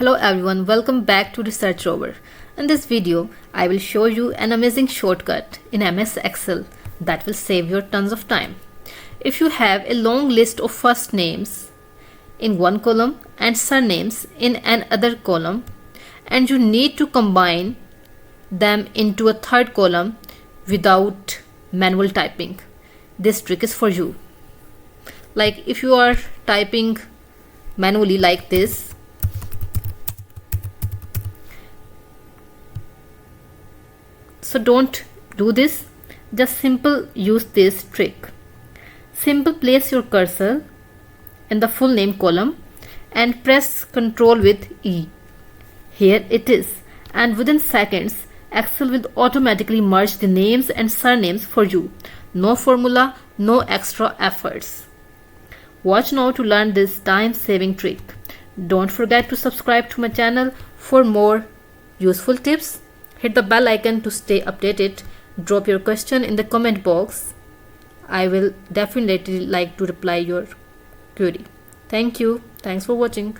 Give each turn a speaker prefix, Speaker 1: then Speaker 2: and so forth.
Speaker 1: Hello everyone, welcome back to ResearchRover. In this video, I will show you an amazing shortcut in MS Excel that will save you tons of time. If you have a long list of first names in one column and surnames in another column, and you need to combine them into a third column without manual typing, this trick is for you. Like if you are typing manually like this, so don't do this, just simple use this trick. Simple place your cursor in the full name column and press Ctrl with E. Here it is, and within seconds Excel will automatically merge the names and surnames for you. No formula, no extra efforts. Watch now to learn this time-saving trick. Don't forget to subscribe to my channel for more useful tips. Hit the bell icon to stay updated. Drop your question in the comment box. I will definitely like to reply your query. Thank you. Thanks for watching.